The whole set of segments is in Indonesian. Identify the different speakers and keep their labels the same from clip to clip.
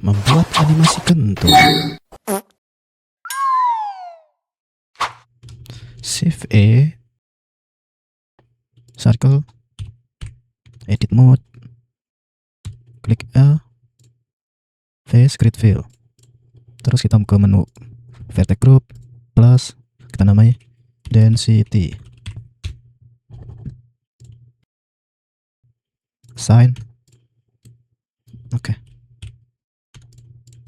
Speaker 1: Membuat animasi kentut. Shift E, circle, edit mode, klik L, face grid fill. Terus kita ke menu vertex group plus, kita namai density, sign. Oke.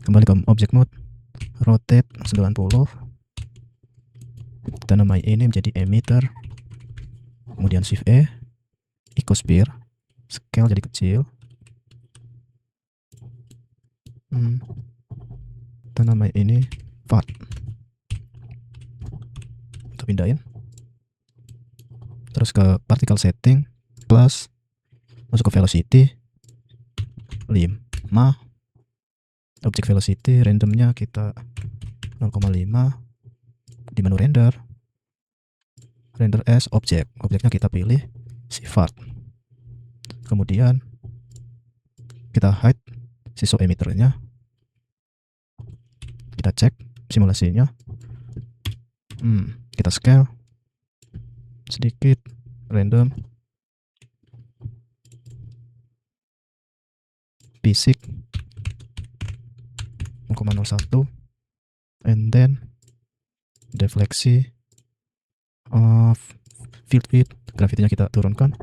Speaker 1: Kembali ke object mode, rotate 90. Kita namai ini menjadi emitter. Kemudian shift E, icosphere, scale jadi kecil. Kita namai ini fat. Kita pindahin. Terus ke particle setting plus, masuk ke velocity 5. Object velocity randomnya kita 0,5. Di menu render as object, objeknya kita pilih sifat. Kemudian kita hide siswa emitternya, kita cek simulasinya. Kita scale sedikit, random, basic 0,01, and then defleksi, field width, gravity-nya kita turunkan.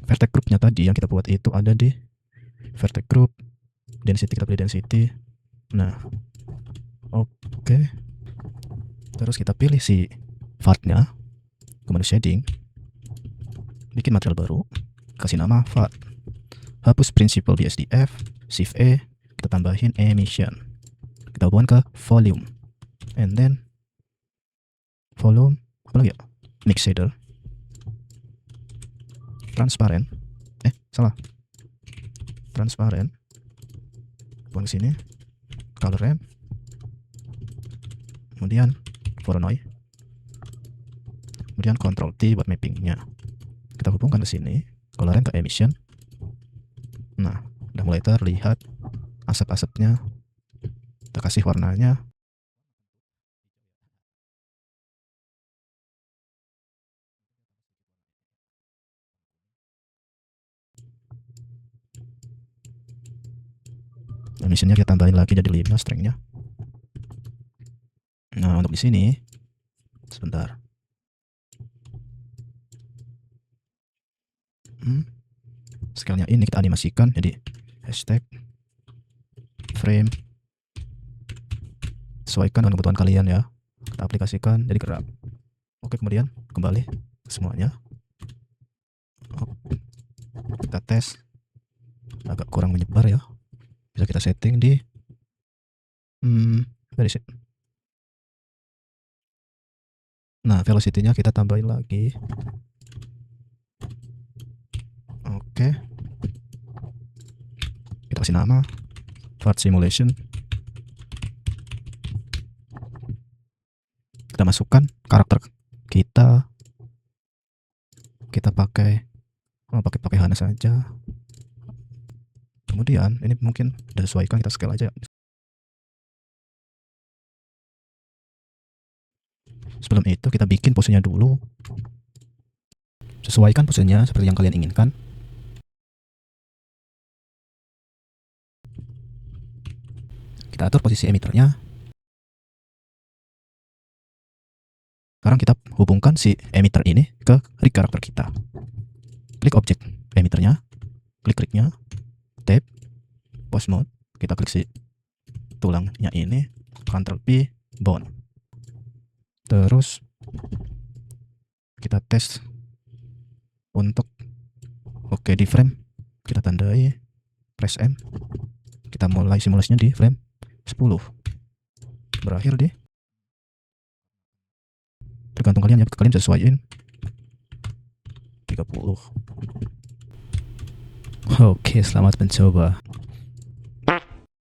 Speaker 1: Vertex group-nya tadi yang kita buat itu ada di vertex group, density kita pilih density. Nah, oke. Terus kita pilih si fat-nya, ke menu shading, bikin material baru, kasih nama fat, hapus principal di SDF, shift E, kita tambahin emission, kita hubungkan ke volume, and then volume apa lagi ya, mix shader, transparent, transparent, buang ke sini, color ramp, kemudian Voronoi, kemudian Ctrl T buat mappingnya. Kita hubungkan ke sini, color ramp ke emission. Nah, udah mulai terlihat asap-asapnya. Kita kasih warnanya. Emissionnya kita tambahin lagi jadi 5 strength-nya. Nah, untuk di sini sebentar. Scale-nya ini kita animasikan jadi hashtag frame. Sesuaikan dengan kebutuhan kalian ya. Kita aplikasikan jadi gerak. Oke, kemudian kembali semuanya. Kita tes. Agak kurang menyebar ya. Bisa kita setting di nah, velocity-nya kita tambahin lagi. Oke. Kita kasih nama fat simulation. Kita masukkan karakter kita. Kita pakai HANA saja. Kemudian ini mungkin udah sesuaikan, kita scale aja. Sebelum itu kita bikin posenya dulu. Sesuaikan posenya seperti yang kalian inginkan. Kita atur posisi emitternya. Sekarang kita hubungkan si emitter ini ke rig karakter kita. Klik objek emitternya, klik-kliknya, tab, pose mode, kita klik si tulangnya ini, Ctrl P, bone. Terus kita tes untuk oke di frame, kita tandai, press M, kita mulai simulasinya di frame 10, berakhir di, tergantung kalian ya, kalian sesuaiin 30. Oke, selamat mencoba.